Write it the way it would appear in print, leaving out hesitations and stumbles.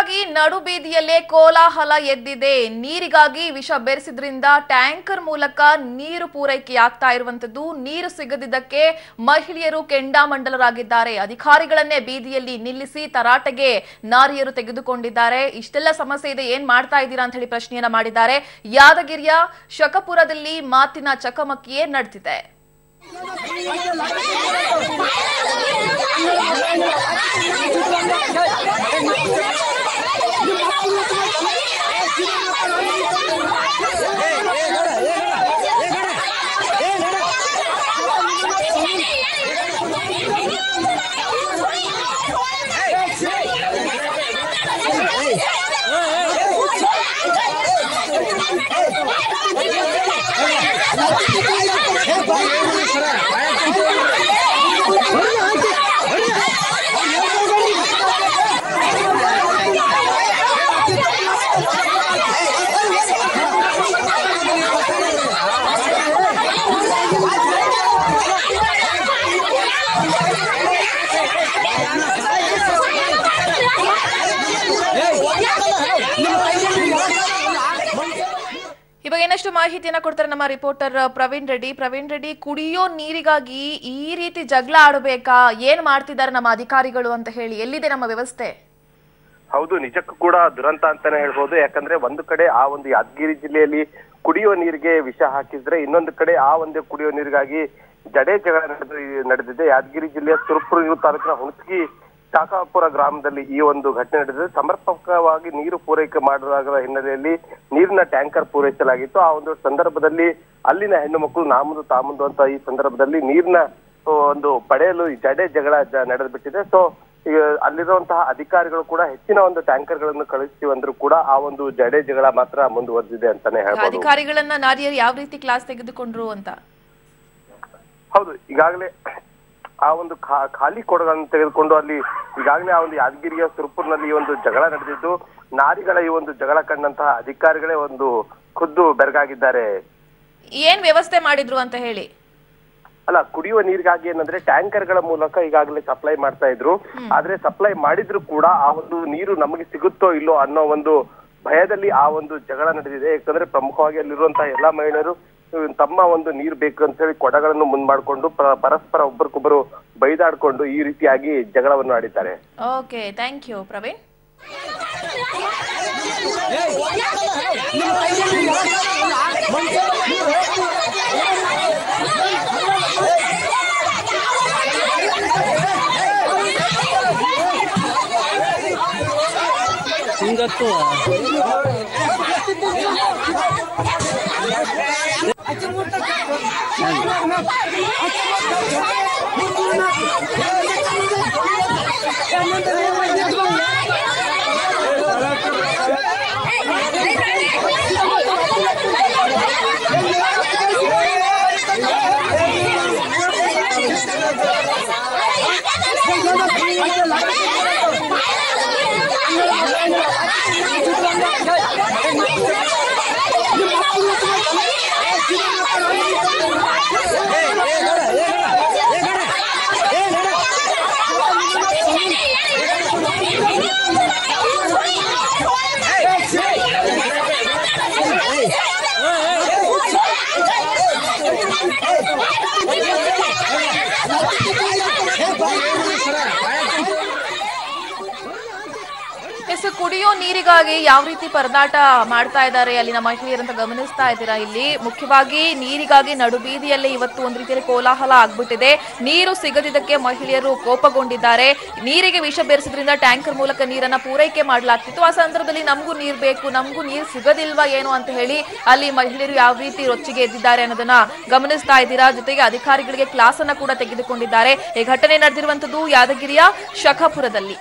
ಹೀಗಾಗಿ ನಡುಬೀದಿಯಲ್ಲೇ ಕೋಲಾಹಲ ಎದ್ದಿದೆ. ನೀರಿಗಾಗಿ ವಿಷ ಬೆರೆಸಿದ್ರಿಂದ ಟ್ಯಾಂಕರ್ ಮೂಲಕ ನೀರು ಪೂರೈಕೆಯಾಗ್ತಾ ಇರುವಂತದ್ದು. ನೀರು ಸಿಗದಿದ್ದಕ್ಕೆ ಮಹಿಳೆಯರು ಕೆಂಡಾಮಂಡಲರಾಗಿದ್ದಾರೆ. ಅಧಿಕಾರಿಗಳನ್ನೇ ಬೀದಿಯಲ್ಲಿ ನಿಲ್ಲಿಸಿ ತರಾಟೆಗೆ ನಾರಿಯರು ತೆಗೆದುಕೊಂಡಿದ್ದಾರೆ. ಇಷ್ಟೆಲ್ಲ ಸಮಸ್ಯೆ ಇದೆ, ಏನ್ ಮಾಡ್ತಾ ಇದ್ದೀರಾ ಅಂತ ಹೇಳಿ ಪ್ರಶ್ನೆಯನ್ನ ಮಾಡಿದ್ದಾರೆ. ಯಾದಗಿರಿಯ ಶಕಪುರದಲ್ಲಿ ಮಾತಿನ ಚಕಮಕಿಯೇ ನಡೆದಿದೆ. ಇವಾಗ ಏನಷ್ಟು ಮಾಹಿತಿಯನ್ನ ಕೊಡ್ತಾರೆ ನಮ್ಮ ರಿಪೋರ್ಟರ್ ಪ್ರವೀಣ್ ರೆಡ್ಡಿ. ಕುಡಿಯೋ ನೀರಿಗಾಗಿ ಈ ರೀತಿ ಜಗಳ ಆಡಬೇಕಾ? ಏನ್ ಮಾಡ್ತಿದ್ದಾರೆ ನಮ್ಮ ಅಧಿಕಾರಿಗಳು ಅಂತ ಹೇಳಿ, ಎಲ್ಲಿದೆ ನಮ್ಮ ವ್ಯವಸ್ಥೆ? ಹೌದು, ನಿಜಕ್ಕೂ ಕೂಡ ದುರಂತ ಅಂತಾನೆ ಹೇಳ್ಬೋದು. ಯಾಕಂದ್ರೆ ಒಂದು ಕಡೆ ಆ ಒಂದು ಯಾದಗಿರಿ ಜಿಲ್ಲೆಯಲ್ಲಿ ಕುಡಿಯೋ ನೀರಿಗೆ ವಿಷ ಹಾಕಿದ್ರೆ, ಇನ್ನೊಂದು ಕಡೆ ಆ ಒಂದು ಕುಡಿಯೋ ನೀರಿಗಾಗಿ ಜಗಳ ನಡೆದಿದೆ. ಯಾದಗಿರಿ ಜಿಲ್ಲೆಯ ಸುರಪುರ ತಾಲೂಕಿನ ಹುಣಸಗಿ ಶಾಖಾಪುರ ಗ್ರಾಮದಲ್ಲಿ ಈ ಒಂದು ಘಟನೆ ನಡೆದಿದೆ. ಸಮರ್ಪಕವಾಗಿ ನೀರು ಪೂರೈಕೆ ಮಾಡಲಾಗದ ಹಿನ್ನೆಲೆಯಲ್ಲಿ ನೀರಿನ ಟ್ಯಾಂಕರ್ ಪೂರೈಸಲಾಗಿತ್ತು. ಆ ಒಂದು ಸಂದರ್ಭದಲ್ಲಿ ಅಲ್ಲಿನ ಹೆಣ್ಣು ಮಕ್ಕಳು ನಾಮುಂದು ತಾಮುಂದು ಅಂತ ಈ ಸಂದರ್ಭದಲ್ಲಿ ನೀರಿನ ಒಂದು ಪಡೆಯಲು ಜಗಳ ನಡೆದು ಬಿಟ್ಟಿದೆ. ಸೊ ಅಲ್ಲಿರುವಂತಹ ಅಧಿಕಾರಿಗಳು ಕೂಡ ಹೆಚ್ಚಿನ ಒಂದು ಟ್ಯಾಂಕರ್ ಗಳನ್ನು ಕಳಿಸ್ತೀವಿ ಅಂದ್ರೂ ಕೂಡ ಆ ಒಂದು ಜಗಳ ಮಾತ್ರ ಮುಂದುವರೆದಿದೆ ಅಂತಾನೆ ಹೇಳ್ಬೋದು. ಅಧಿಕಾರಿಗಳನ್ನ ನಾರಿಯರು ಯಾವ ರೀತಿ ಕ್ಲಾಸ್ ತೆಗೆದುಕೊಂಡ್ರು ಅಂತ? ಹೌದು, ಈಗಾಗಲೇ ಆ ಒಂದು ಖಾಲಿ ಕೊಡಗಳನ್ನು ತೆಗೆದುಕೊಂಡು ಅಲ್ಲಿ ಈಗಾಗಲೇ ಆ ಒಂದು ಯಾದಗಿರಿಯ ಸುರಪುರ್ನಲ್ಲಿ ಈ ಒಂದು ಜಗಳ ನಡೆದಿದ್ದು, ನಾರಿಗಳ ಈ ಒಂದು ಜಗಳ ಕಂಡಂತಹ ಅಧಿಕಾರಿಗಳೇ ಒಂದು ಖುದ್ದು ಬೆರಗಾಗಿದ್ದಾರೆ. ಏನ್ ವ್ಯವಸ್ಥೆ ಮಾಡಿದ್ರು ಅಂತ ಹೇಳಿ? ಅಲ್ಲ, ಕುಡಿಯುವ ನೀರಿಗಾಗಿ ಏನಂದ್ರೆ ಟ್ಯಾಂಕರ್ಗಳ ಮೂಲಕ ಈಗಾಗಲೇ ಸಪ್ಲೈ ಮಾಡ್ತಾ ಇದ್ರು. ಆದ್ರೆ ಸಪ್ಲೈ ಮಾಡಿದ್ರು ಕೂಡ ಆ ಒಂದು ನೀರು ನಮಗೆ ಸಿಗುತ್ತೋ ಇಲ್ಲೋ ಅನ್ನೋ ಒಂದು ಭಯದಲ್ಲಿ ಆ ಒಂದು ಜಗಳ ನಡೆದಿದೆ. ಯಾಕಂದ್ರೆ ಪ್ರಮುಖವಾಗಿ ಅಲ್ಲಿರುವಂತಹ ಎಲ್ಲಾ ಮಹಿಳೆಯರು ತಮ್ಮ ಒಂದು ನೀರು ಬೇಕು ಅಂತ ಹೇಳಿ ಕೊಡಗಳನ್ನು ಮುಂದ್ ಮಾಡ್ಕೊಂಡು ಪರಸ್ಪರ ಒಬ್ಬರಿಗೊಬ್ಬರು ಬೈದಾಡ್ಕೊಂಡು ಈ ರೀತಿಯಾಗಿ ಜಗಳವನ್ನು ಆಡಿದ್ದಾರೆ. Okay, thank you Praveen. ಕುಡಿಯೋ ನೀರಿಗಾಗಿ ಯಾವ ರೀತಿ ಪರದಾಟ ಮಾಡ್ತಾ ಇದ್ದಾರೆ ಅಲ್ಲಿನ ಮಹಿಳೆಯರಂತ ಗಮನಿಸ್ತಾ ಇದ್ದೀರಾ. ಇಲ್ಲಿ ಮುಖ್ಯವಾಗಿ ನೀರಿಗಾಗಿ ನಡುಬೀದಿಯಲ್ಲೇ ಇವತ್ತು ಒಂದು ರೀತಿಯಲ್ಲಿ ಕೋಲಾಹಲ ಆಗ್ಬಿಟ್ಟಿದೆ. ನೀರು ಸಿಗದಿದ್ದಕ್ಕೆ ಮಹಿಳೆಯರು ಕೋಪಗೊಂಡಿದ್ದಾರೆ. ನೀರಿಗೆ ವಿಷ ಬೆರೆಸಿದ್ರಿಂದ ಟ್ಯಾಂಕರ್ ಮೂಲಕ ನೀರನ್ನ ಪೂರೈಕೆ ಮಾಡಲಾಗ್ತಿತ್ತು. ಆ ಸಂದರ್ಭದಲ್ಲಿ ನಮಗೂ ನೀರು ಬೇಕು, ನಮಗೂ ನೀರು ಸಿಗದಿಲ್ವಾ ಏನು ಅಂತ ಹೇಳಿ ಅಲ್ಲಿ ಮಹಿಳೆಯರು ಯಾವ ರೀತಿ ರೊಚ್ಚಿಗೆ ಎದ್ದಿದ್ದಾರೆ ಅನ್ನೋದನ್ನ ಗಮನಿಸ್ತಾ ಇದ್ದೀರಾ. ಜೊತೆಗೆ ಅಧಿಕಾರಿಗಳಿಗೆ ಕ್ಲಾಸ್ ಅನ್ನ ಕೂಡ ತೆಗೆದುಕೊಂಡಿದ್ದಾರೆ. ಈ ಘಟನೆ ನಡೆದಿರುವಂತದ್ದು ಯಾದಗಿರಿಯ ಶಖಾಪುರದಲ್ಲಿ.